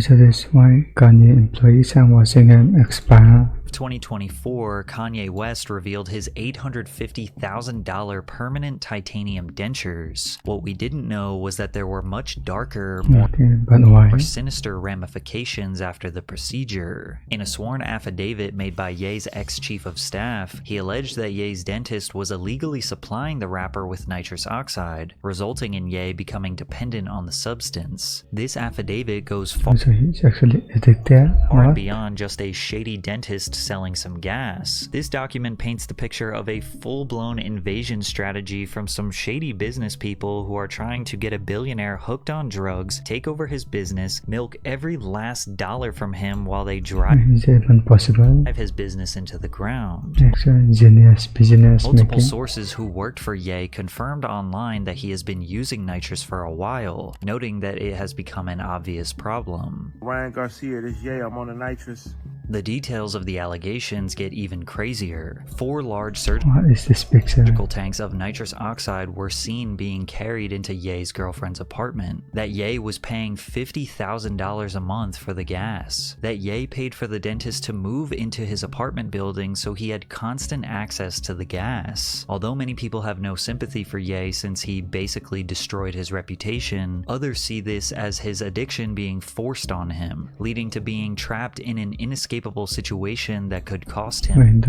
So that's why Kanye employees are watching him expire. 2024, Kanye West revealed his $850,000 permanent titanium dentures. What we didn't know was that there were much darker, more sinister ramifications after the procedure. In a sworn affidavit made by Ye's ex-chief of staff, he alleged that Ye's dentist was illegally supplying the rapper with nitrous oxide, resulting in Ye becoming dependent on the substance. This affidavit goes far beyond just a shady dentist selling some gas. This document paints the picture of a full-blown invasion strategy from some shady business people who are trying to get a billionaire hooked on drugs, take over his business, milk every last dollar from him while they drive his business into the ground. Multiple sources who worked for Ye confirmed online that he has been using nitrous for a while, noting that it has become an obvious problem. Ryan Garcia, this Ye, I'm on the nitrous. The details of the allegations get even crazier. 4 large surgical tanks of nitrous oxide were seen being carried into Ye's girlfriend's apartment. That Ye was paying $50,000 a month for the gas. That Ye paid for the dentist to move into his apartment building so he had constant access to the gas. Although many people have no sympathy for Ye since he basically destroyed his reputation, others see this as his addiction being forced on him, leading to being trapped in an inescapable situation that could cost him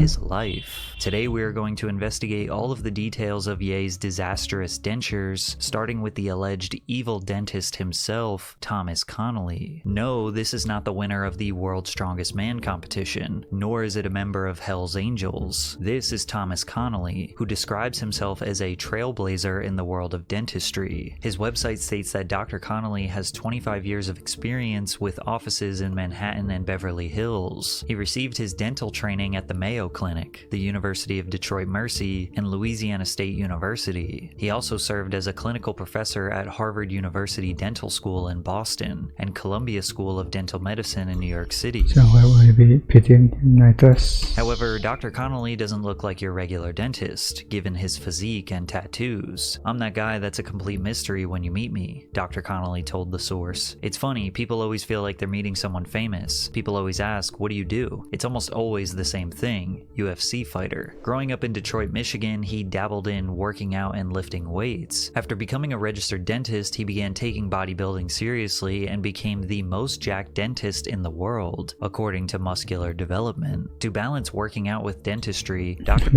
his life. Today we are going to investigate all of the details of Ye's disastrous dentures, starting with the alleged evil dentist himself, Thomas Connolly. No, this is not the winner of the World's Strongest Man competition, nor is it a member of Hell's Angels. This is Thomas Connolly, who describes himself as a trailblazer in the world of dentistry. His website states that Dr. Connolly has 25 years of experience with offices in Manhattan and Beverly Hills. He received his dental training at the Mayo Clinic, the University of Detroit Mercy, and Louisiana State University. He also served as a clinical professor at Harvard University Dental School in Boston and Columbia School of Dental Medicine in New York City. So where will we be putting nitrous? However, Dr. Connolly doesn't look like your regular dentist, given his physique and tattoos. I'm that guy that's a complete mystery when you meet me, Dr. Connolly told the source. It's funny, people always feel like they're meeting someone famous. People always ask, what do you do? It's almost always the same thing, UFC fighter. Growing up in Detroit, Michigan, he dabbled in working out and lifting weights. After becoming a registered dentist, he began taking bodybuilding seriously and became the most jacked dentist in the world, according to Muscular Development. To balance working out with dentistry, Dr.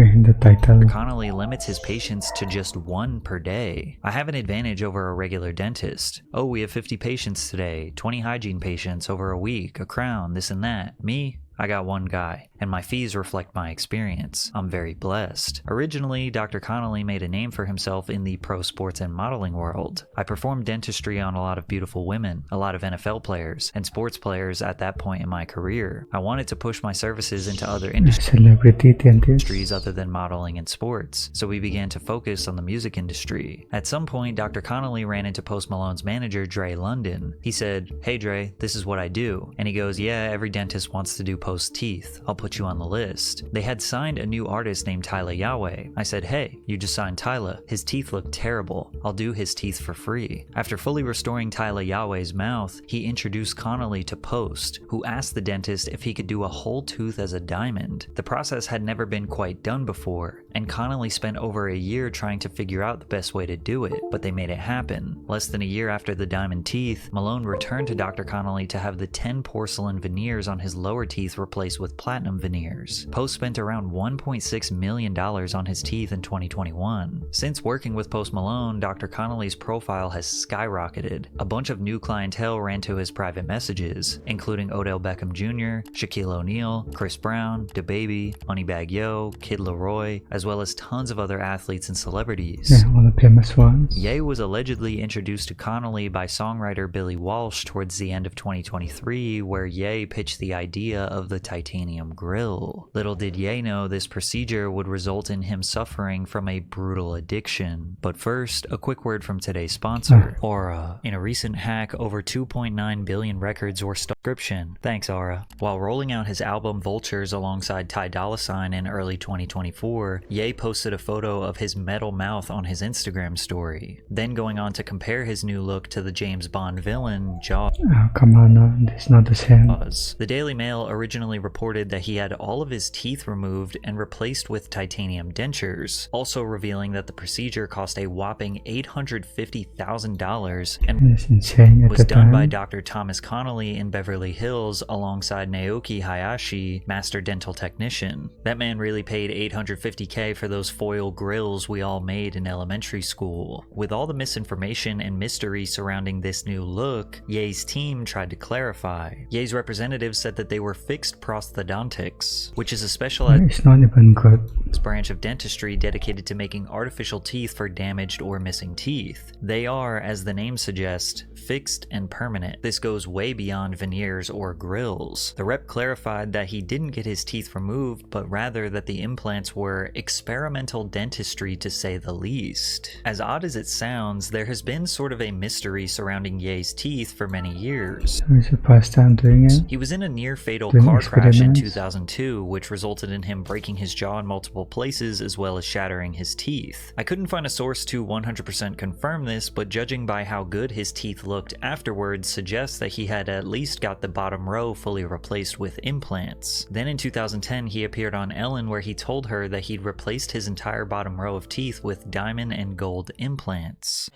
Connolly limits his patients to just 1 per day. I have an advantage over a regular dentist. Oh, we have 50 patients today, 20 hygiene patients over a week, a crown, this and that. Me? I got 1 guy, and my fees reflect my experience. I'm very blessed. Originally, Dr. Connolly made a name for himself in the pro sports and modeling world. I performed dentistry on a lot of beautiful women, a lot of NFL players, and sports players at that point in my career. I wanted to push my services into other industries other than modeling and sports, so we began to focus on the music industry. At some point, Dr. Connolly ran into Post Malone's manager, Dre London. He said, "Hey Dre, this is what I do." And he goes, "Yeah, every dentist wants to do Post teeth. I'll put you on the list." They had signed a new artist named Tyler Yahweh. I said, "Hey, you just signed Tyler. His teeth look terrible. I'll do his teeth for free." After fully restoring Tyler Yahweh's mouth, he introduced Connolly to Post, who asked the dentist if he could do a whole tooth as a diamond. The process had never been quite done before, and Connolly spent over a year trying to figure out the best way to do it, but they made it happen. Less than a year after the diamond teeth, Malone returned to Dr. Connolly to have the 10 porcelain veneers on his lower teeth replaced with platinum veneers. Post spent around $1.6 million on his teeth in 2021. Since working with Post Malone, Dr. Connolly's profile has skyrocketed. A bunch of new clientele ran to his private messages, including Odell Beckham Jr., Shaquille O'Neal, Chris Brown, DaBaby, Moneybagg Yo, Kid Laroi, as well as tons of other athletes and celebrities. Yeah, one of the famous ones. Ye was allegedly introduced to Connolly by songwriter Billy Walsh towards the end of 2023, where Ye pitched the idea of the titanium grill. Little did Ye know this procedure would result in him suffering from a brutal addiction. But first, a quick word from today's sponsor, Aura. In a recent hack, over 2.9 billion records were subscription. Thanks, Aura. While rolling out his album Vultures alongside Ty Dolla $ign in early 2024, Ye posted a photo of his metal mouth on his Instagram story, then going on to compare his new look to the James Bond villain Jaws. Oh, come on, no, it's not the same. The Daily Mail originally reported that he had all of his teeth removed and replaced with titanium dentures, also revealing that the procedure cost a whopping $850,000 and It's insane at was the done by time. Dr. Thomas Connolly in Beverly Hills alongside Naoki Hayashi, master dental technician. That man really paid $850K for those foil grills we all made in elementary school. With all the misinformation and mystery surrounding this new look, Ye's team tried to clarify. Ye's representatives said that they were fixed prosthodontics, which is a specialized It's not even good. branch of dentistry dedicated to making artificial teeth for damaged or missing teeth. They are, as the name suggests, fixed and permanent. This goes way beyond veneers or grills. The rep clarified that he didn't get his teeth removed, but rather that the implants were experimental dentistry to say the least. As odd as it sounds, there has been sort of a mystery surrounding Ye's teeth for many years. So it's the first time doing it. He was in a near-fatal Doing car crash in experiments. 2002, which resulted in him breaking his jaw in multiple places as well as shattering his teeth. I couldn't find a source to 100% confirm this, but judging by how good his teeth looked afterwards suggests that he had at least got the bottom row fully replaced with implants. Then in 2010, he appeared on Ellen where he told her that he'd replaced his entire bottom row of teeth with diamond and gold implants.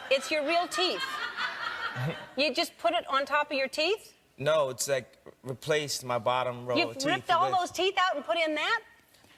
It's your real teeth. You just put it on top of your teeth? No, it's like replaced my bottom row of You've teeth. ripped all those teeth out and put in that?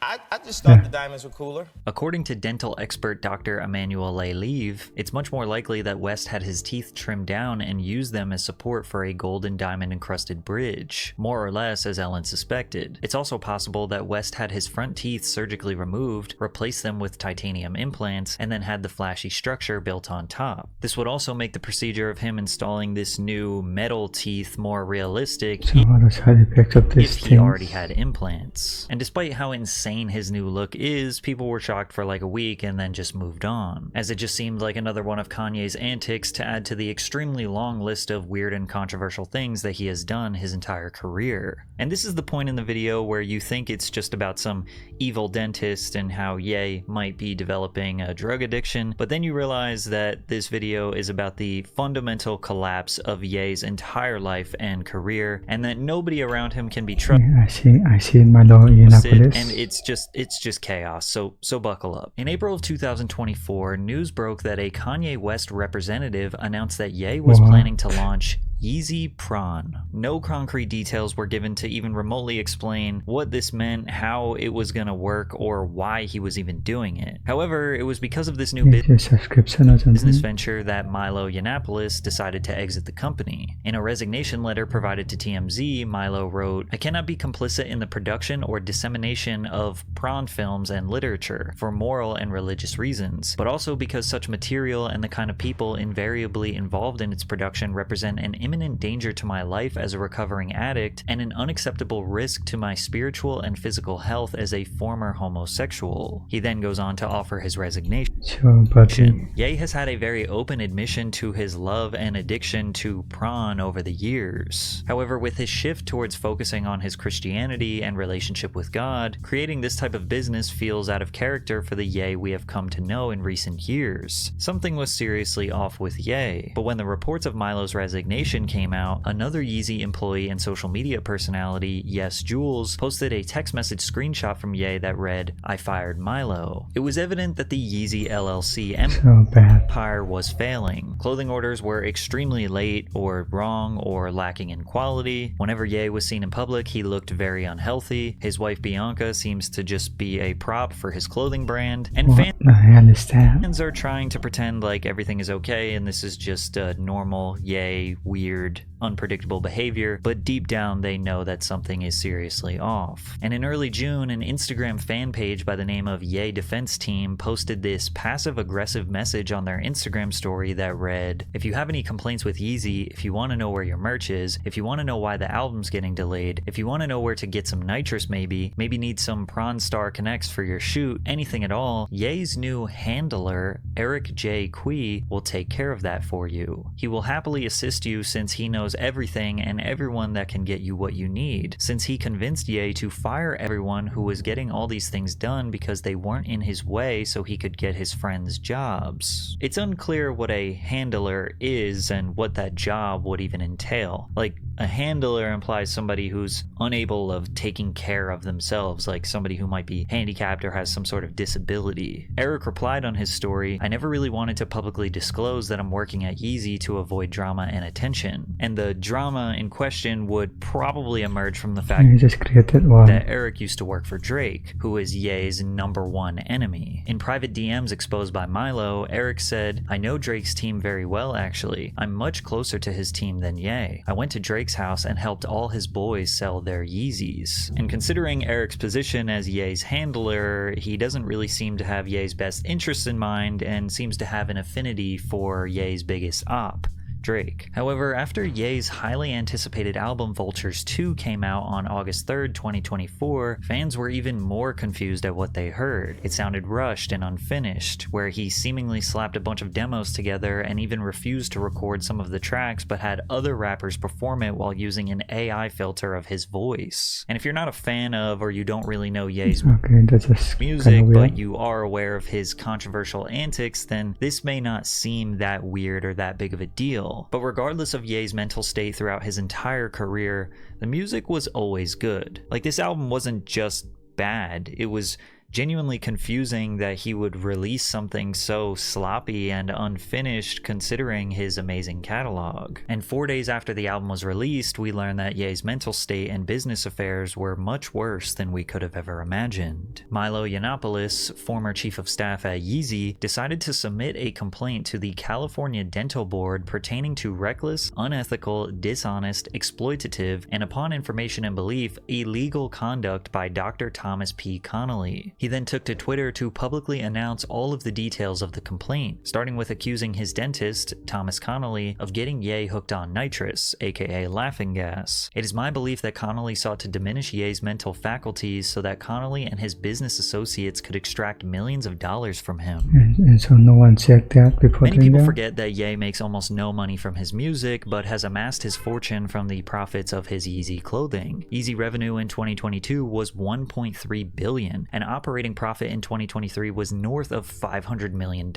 I just thought the diamonds were cooler. According to dental expert Dr. Emmanuel Lelive, it's much more likely that West had his teeth trimmed down and used them as support for a gold and diamond encrusted bridge, more or less as Ellen suspected. It's also possible that West had his front teeth surgically removed, replaced them with titanium implants, and then had the flashy structure built on top. This would also make the procedure of him installing this new metal teeth more realistic So what are the side effects of this if he thing? already had implants. And despite how insane his new look is, people were shocked for like a week and then just moved on, as it just seemed like another one of Kanye's antics to add to the extremely long list of weird and controversial things that he has done his entire career. And this is the point in the video where you think it's just about some evil dentist and how Ye might be developing a drug addiction, but then you realize that this video is about the fundamental collapse of Ye's entire life and career, and that nobody around him can be trusted. I see miloyiannopoulos. And it's just chaos, so buckle up. In April of 2024, news broke that a Kanye West representative announced that Ye was What? planning to launch Yeezy Prawn. No concrete details were given to even remotely explain what this meant, how it was gonna work, or why he was even doing it. However, it was because of this new It's a subscription or business something. venture that Milo Yiannopoulos decided to exit the company. In a resignation letter provided to TMZ, Milo wrote, "I cannot be complicit in the production or dissemination of prawn films and literature for moral and religious reasons, but also because such material and the kind of people invariably involved in its production represent an imminent danger to my life as a recovering addict and an unacceptable risk to my spiritual and physical health as a former homosexual." He then goes on to offer his resignation. Sure, but Ye has had a very open admission to his love and addiction to prawn over the years. However, with his shift towards focusing on his Christianity and relationship with God, creating this type of business feels out of character for the Ye we have come to know in recent years. Something was seriously off with Ye, but when the reports of Milo's resignation came out, another Yeezy employee and social media personality, Yes Jules, posted a text message screenshot from Ye that read, "I fired Milo." It was evident that the Yeezy LLC so bad. empire was failing. Clothing orders were extremely late or wrong or lacking in quality. Whenever Ye was seen in public, he looked very unhealthy. His wife Bianca seems to just be a prop for his clothing brand, and What the hell is that? fans are trying to pretend like everything is okay and this is just a normal Ye weird weird, unpredictable behavior, but deep down they know that something is seriously off. And in early June, an Instagram fan page by the name of Ye Defense Team posted this passive-aggressive message on their Instagram story that read, "If you have any complaints with Yeezy, if you want to know where your merch is, if you want to know why the album's getting delayed, if you want to know where to get some nitrous maybe need some Prawn Star Connects for your shoot, anything at all, Ye's new handler, Eric J. Kui, will take care of that for you. He will happily assist you since he knows everything and everyone that can get you what you need, since he convinced Ye to fire everyone who was getting all these things done because they weren't in his way so he could get his friends jobs." It's unclear what a handler is and what that job would even entail. Like, a handler implies somebody who's unable of taking care of themselves, like somebody who might be handicapped or has some sort of disability. Eric replied on his story, "I never really wanted to publicly disclose that I'm working at Yeezy to avoid drama and attention." And the drama in question would probably emerge from the fact He just created one. that Eric used to work for Drake, who is Ye's #1 enemy. In private DMs exposed by Milo, Eric said, "I know Drake's team very well actually. I'm much closer to his team than Ye. I went to Drake's house and helped all his boys sell their Yeezys." And considering Eric's position as Ye's handler, he doesn't really seem to have Ye's best interests in mind and seems to have an affinity for Ye's biggest op, Drake. However, after Ye's highly anticipated album Vultures 2 came out on August 3rd, 2024, fans were even more confused at what they heard. It sounded rushed and unfinished, where he seemingly slapped a bunch of demos together and even refused to record some of the tracks but had other rappers perform it while using an AI filter of his voice. And if you're not a fan of or you don't really know Ye's That's just music, kinda weird. but you are aware of his controversial antics, then this may not seem that weird or that big of a deal. But regardless of Ye's mental state throughout his entire career, the music was always good. Like, this album wasn't just bad, it was genuinely confusing that he would release something so sloppy and unfinished considering his amazing catalog. And 4 days after the album was released, we learned that Ye's mental state and business affairs were much worse than we could have ever imagined. Miloyiannopoulos, former chief of staff at Yeezy, decided to submit a complaint to the California Dental Board pertaining to reckless, unethical, dishonest, exploitative, and upon information and belief, illegal conduct by Dr. Thomas P. Connolly. He then took to Twitter to publicly announce all of the details of the complaint, starting with accusing his dentist, Thomas Connolly, of getting Ye hooked on nitrous, aka laughing gas. "It is my belief that Connolly sought to diminish Ye's mental faculties so that Connolly and his business associates could extract millions of dollars from him." And so no one checked that before Many doing people that? forget that Ye makes almost no money from his music, but has amassed his fortune from the profits of his Yeezy clothing. Yeezy revenue in 2022 was $1.3 billion, and operating profit in 2023 was north of $500 million.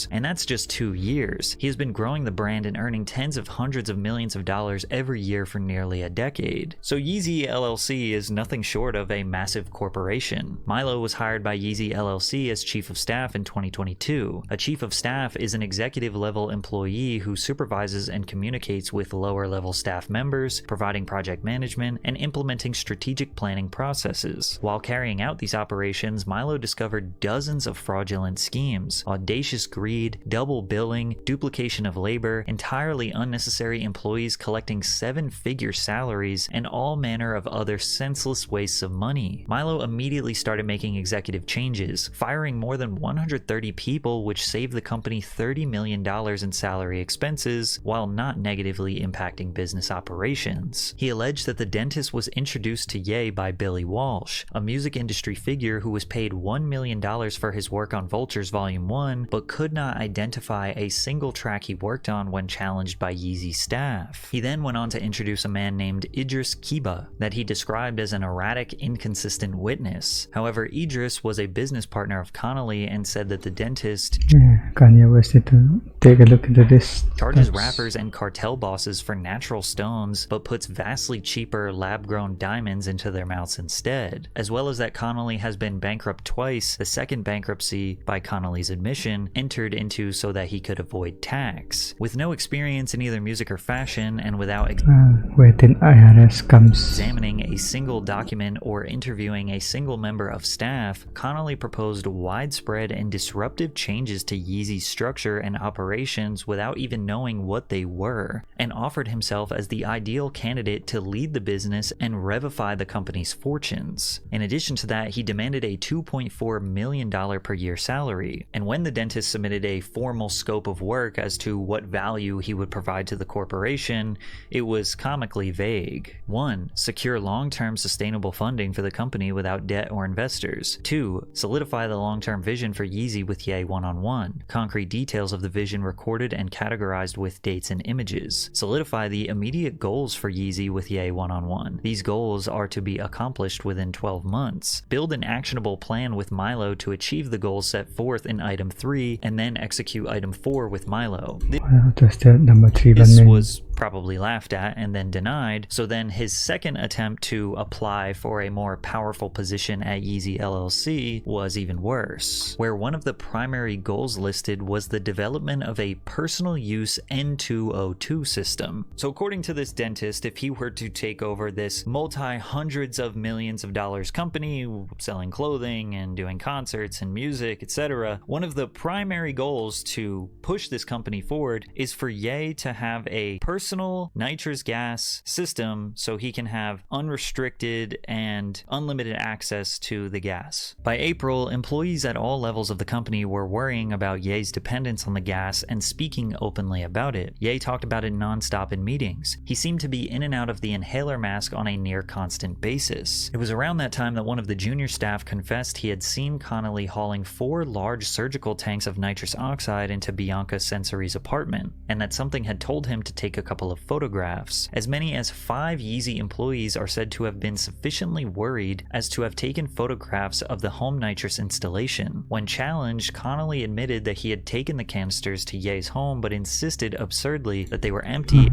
And that's just 2 years. He has been growing the brand and earning tens of hundreds of millions of dollars every year for nearly a decade. So Yeezy LLC is nothing short of a massive corporation. Milo was hired by Yeezy LLC as chief of staff in 2022. A chief of staff is an executive level employee who supervises and communicates with lower level staff members, providing project management and implementing strategic planning processes. While carrying out these operations, Milo discovered dozens of fraudulent schemes, audacious greed, double billing, duplication of labor, entirely unnecessary employees collecting 7-figure salaries, and all manner of other senseless wastes of money. Milo immediately started making executive changes, firing more than 130 people, which saved the company $30 million in salary expenses, while not negatively impacting business operations. He alleged that the dentist was introduced to Ye by Billy Walsh, a music industry figure who was paid $1 million for his work on Vultures Volume 1, but could not identify a single track he worked on when challenged by Yeezy staff. He then went on to introduce a man named Idris Kiba that he described as an erratic, inconsistent witness. However, Idris was a business partner of Connolly and said that the dentist Kanye West need to take a look into this. charges rappers and cartel bosses for natural stones, but puts vastly cheaper lab-grown diamonds into their mouths instead. As well as that Connolly has been bankrupt twice, the second bankruptcy, by Connolly's admission, entered into so that he could avoid tax. With no experience in either music or fashion, and without Wait till IRS comes. examining a single document or interviewing a single member of staff, Connolly proposed widespread and disruptive changes to Yeezy's structure and operations operations without even knowing what they were, and offered himself as the ideal candidate to lead the business and revivify the company's fortunes. In addition to that, he demanded a $2.4 million per year salary, and when the dentist submitted a formal scope of work as to what value he would provide to the corporation, it was comically vague. 1. Secure long-term sustainable funding for the company without debt or investors. 2. Solidify the long-term vision for Yeezy with Ye one-on-one. Concrete details of the vision recorded and categorized with dates and images. Solidify the immediate goals for Yeezy with Ye one-on-one. These goals are to be accomplished within 12 months. Build an actionable plan with Milo to achieve the goals set forth in item 3 and then execute item 4 with Milo. Number 3 This 1 was probably laughed at and then denied, so then his second attempt to apply for a more powerful position at Yeezy LLC was even worse, where one of the primary goals listed was the development of a personal use N2O2 system. So according to this dentist, if he were to take over this multi-hundreds of millions of dollars company selling clothing and doing concerts and music, etc., one of the primary goals to push this company forward is for Ye to have a personal nitrous gas system so he can have unrestricted and unlimited access to the gas. By April, employees at all levels of the company were worrying about Ye's dependence on the gas and speaking openly about it. Ye talked about it nonstop in meetings. He seemed to be in and out of the inhaler mask on a near constant basis. It was around that time that one of the junior staff confessed he had seen Connolly hauling 4 large surgical tanks of nitrous oxide into Bianca Sensory's apartment, and that something had told him to take a couple of photographs. As many as 5 Yeezy employees are said to have been sufficiently worried as to have taken photographs of the home nitrous installation. When challenged, Connolly admitted that he had taken the canisters to Ye's home but insisted absurdly that they were empty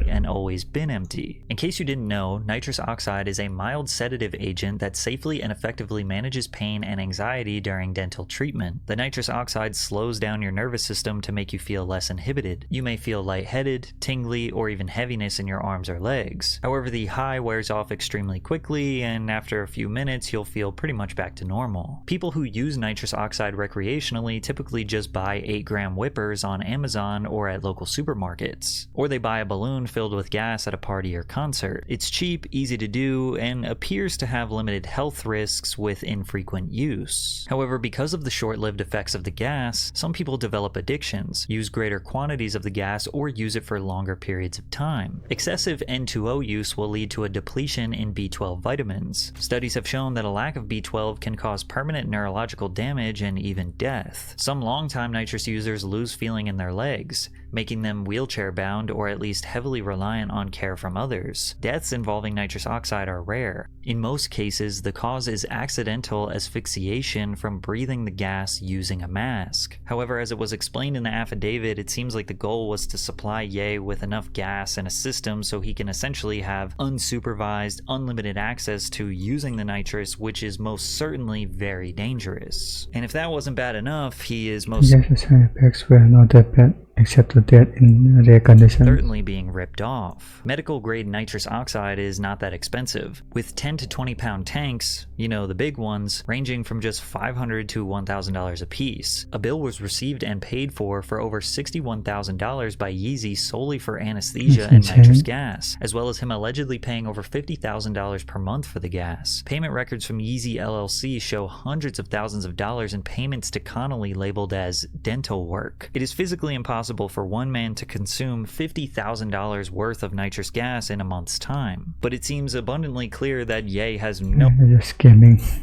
and always been empty. In case you didn't know, nitrous oxide is a mild sedative agent that safely and effectively manages pain and anxiety during dental treatment. The nitrous oxide slows down your nervous system to make you feel less inhibited. You may feel lightheaded, tingly, or even heaviness in your arms or legs. However, the high wears off extremely quickly, and after a few minutes you'll feel pretty much back to normal. People who use nitrous oxide recreationally typically just buy 8-gram whippers on Amazon or at local supermarkets, or they buy a balloon filled with gas at a party or concert. It's cheap, easy to do, and appears to have limited health risks with infrequent use. However, because of the short-lived effects of the gas, some people develop addictions, use greater quantities of the gas, or use it for longer periods of time. Excessive N2O use will lead to a depletion in B12 vitamins. Studies have shown that a lack of B12 can cause permanent neurological damage and even death. Some long-time nitrous users lose feeling in their legs, making them wheelchair-bound or at least heavily reliant on care from others. Deaths involving nitrous oxide are rare. In most cases, the cause is accidental asphyxiation from breathing the gas using a mask. However, as it was explained in the affidavit, it seems like the goal was to supply Ye with enough gas in a system so he can essentially have unsupervised, unlimited access to using the nitrous, which is most certainly very dangerous. And if that wasn't bad enough, he is most Yes, the side effects were not that bad, except the death in rare conditions. certainly being ripped off. Medical grade nitrous oxide is not that expensive, with 10 to 20 pound tanks, you know, the big ones, ranging from just $500 to $1,000 a piece. A bill was received and paid for over $61,000 by Yeezy solely for anesthesia and nitrous gas, as well as him allegedly paying over $50,000 per month for the gas. Payment records from Yeezy LLC show hundreds of thousands of dollars in payments to Connolly labeled as dental work. It is physically impossible for one man to consume $50,000 worth of nitrous gas in a month's time, but it seems abundantly clear that Ye has no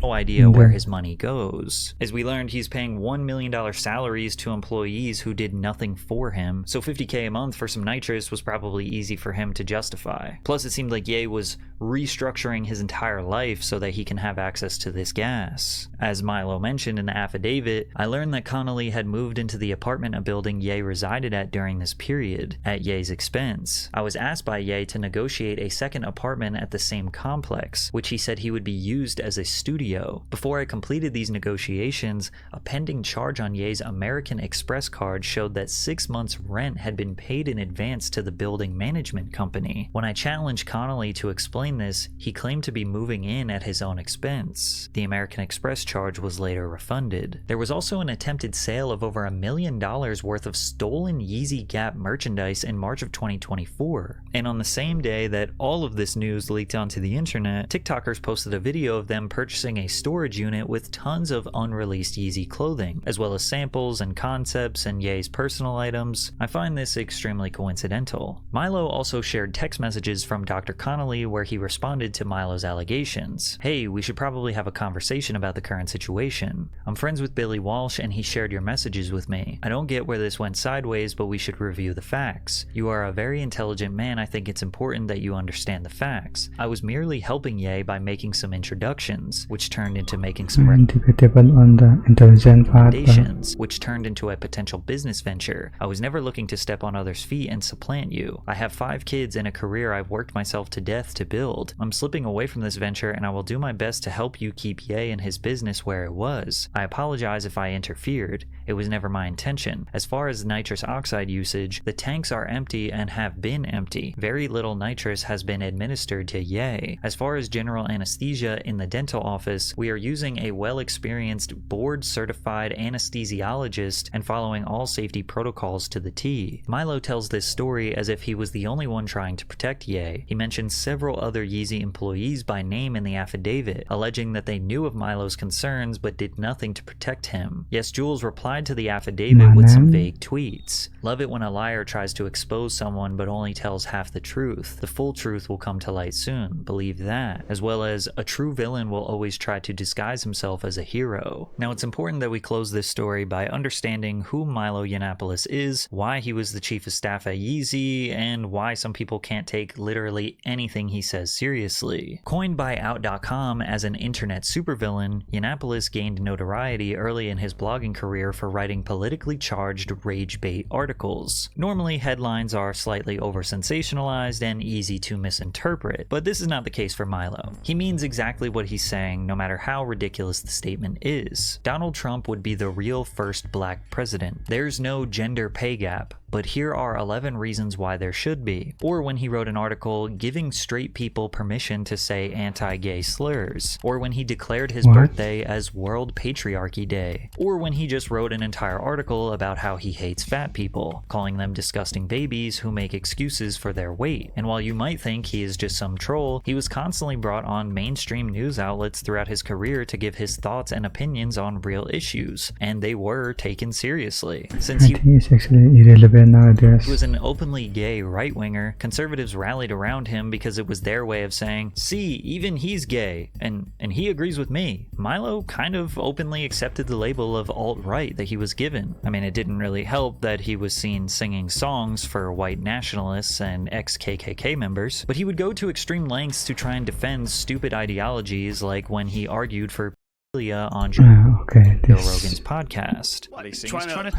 idea where his money goes. As we learned, he's paying $1 million salaries to employees who did nothing for him, so $50K a month for some nitrous was probably easy for him to justify. Plus, it seemed like Ye was restructuring his entire life so that he can have access to this gas. As Milo mentioned in the affidavit, I learned that Connolly had moved into the apartment building Ye resided resided at during this period, at Ye's expense. I was asked by Ye to negotiate a second apartment at the same complex, which he said he would be used as a studio. Before I completed these negotiations, a pending charge on Ye's American Express card showed that 6 months' rent had been paid in advance to the building management company. When I challenged Connolly to explain this, he claimed to be moving in at his own expense. The American Express charge was later refunded. There was also an attempted sale of over $1 million worth of stolen Yeezy Gap merchandise in March of 2024. And on the same day that all of this news leaked onto the internet, TikTokers posted a video of them purchasing a storage unit with tons of unreleased Yeezy clothing, as well as samples and concepts and Ye's personal items. I find this extremely coincidental. Milo also shared text messages from Dr. Connolly where he responded to Milo's allegations. Hey, we should probably have a conversation about the current situation. I'm friends with Billy Walsh and he shared your messages with me. I don't get where this went sideways, but we should review the facts. You are a very intelligent man. I think it's important that you understand the facts. I was merely helping Ye by making some introductions, which turned into making some debatable on the intelligent part, recommendations, which turned into a potential business venture. I was never looking to step on others' feet and supplant you. I have 5 kids and a career I've worked myself to death to build. I'm slipping away from this venture and I will do my best to help you keep Ye and his business where it was. I apologize if I interfered. It was never my intention. As far as nitrous oxide usage, the tanks are empty and have been empty. Very little nitrous has been administered to Ye. As far as general anesthesia in the dental office, we are using a well-experienced, board-certified anesthesiologist and following all safety protocols to the T. Milo tells this story as if he was the only one trying to protect Ye. He mentions several other Yeezy employees by name in the affidavit, alleging that they knew of Milo's concerns but did nothing to protect him. Yes, Jules replied to the affidavit with some vague tweets. Love it when a liar tries to expose someone but only tells half the truth. The full truth will come to light soon, believe that. As well as, a true villain will always try to disguise himself as a hero. Now it's important that we close this story by understanding who Milo Yiannopoulos is, why he was the chief of staff at Yeezy, and why some people can't take literally anything he says seriously. Coined by Out.com as an internet supervillain, Yiannopoulos gained notoriety early in his blogging career for writing politically charged rage bait articles. Normally headlines are slightly over sensationalized and easy to misinterpret, but this is not the case for Milo. He means exactly what he's saying no matter how ridiculous the statement is. Donald Trump would be the real first black president. There's no gender pay gap, but here are 11 reasons why there should be. Or when he wrote an article giving straight people permission to say anti-gay slurs. Or when he declared his birthday as World Patriarchy Day. Or when he just wrote an entire article about how he hates fat people, calling them disgusting babies who make excuses for their weight. And while you might think he is just some troll, he was constantly brought on mainstream news outlets throughout his career to give his thoughts and opinions on real issues, and they were taken seriously. Since he is actually irrelevant nowadays. He was an openly gay right-winger. Conservatives rallied around him because it was their way of saying, see, even he's gay, and he agrees with me. Milo kind of openly accepted the label of alt-right that he was given. I mean, it didn't really help that he was seen singing songs for white nationalists and ex-KKK members, but he would go to extreme lengths to try and defend stupid ideologies, like when he argued for on Joe Rogan's podcast. I think this episode is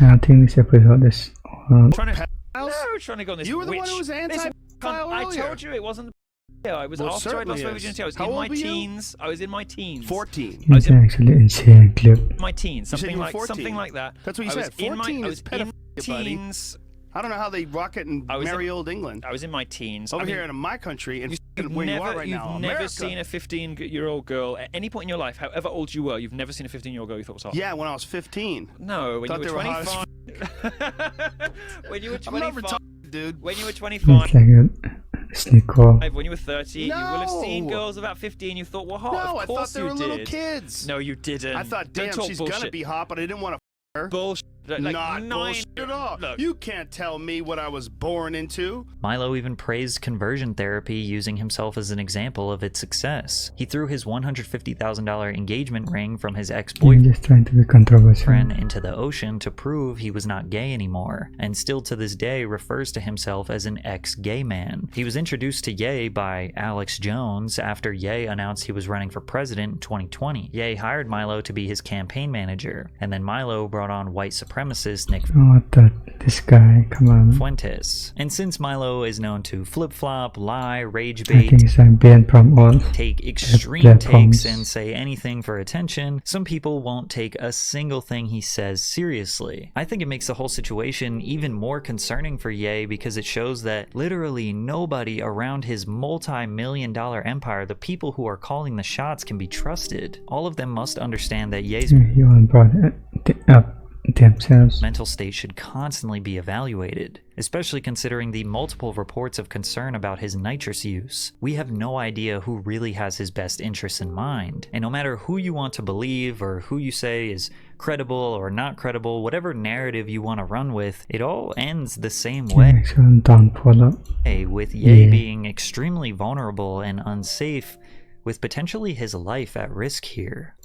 trying to go on this. You were the one who was anti-pedophile I earlier. told you it wasn't the I was after I'd lost my virginity. I was How in my old were you? teens. I was in my teens. 14. it's actually insane clip. My teens. You said Something you were like 14. something like that. That's what you I was said. in my- 14 I is was in pedophilia, buddy. teens. I don't know how they rock it in I was merry in- old England. I was in my teens. Over I mean, here in my country, and You've where you never, are right you've now, never America. seen a 15-year-old girl at any point in your life, however old you were, you've never seen a 15-year-old girl you thought was hot. Yeah, when I was 15. No, when Thought you they were were hot 25. When you were I'm not 25. retarded, dude. When you were It's 25. like a sneak off. When you were 30, you will have seen No. girls about 15 you thought were hot. No, of I thought course they you were did. little kids. No, you didn't. I thought, Don't damn, talk she's bullshit. gonna be hot, but I didn't want to her. Bullshit. Like Not 9 bullshit at all. Look, You can't tell me what I was born into. Milo even praised conversion therapy, using himself as an example of its success. He threw his $150,000 engagement ring from his I'm ex-boyfriend just trying to be controversial. into the ocean to prove he was not gay anymore, and still to this day refers to himself as an ex-gay man. He was introduced to Ye by Alex Jones after Ye announced he was running for president in 2020. Ye hired Milo to be his campaign manager, and then Milo brought on white supremacists supremacist Nick this guy, come on. Fuentes. And since Milo is known to flip-flop, lie, rage I think bait, it's being from all take extreme platforms. takes and say anything for attention, some people won't take a single thing he says seriously. I think it makes the whole situation even more concerning for Ye because it shows that literally nobody around his multi-million-dollar empire, the people who are calling the shots, can be trusted. All of them must understand that Ye's You all brought it up themselves. mental state should constantly be evaluated, especially considering the multiple reports of concern about his nitrous use. We have no idea who really has his best interests in mind, and no matter who you want to believe or who you say is credible or not credible, whatever narrative you want to run with, it all ends the same way, Make sure don't pull up. with Ye Yeah. being extremely vulnerable and unsafe, with potentially his life at risk here.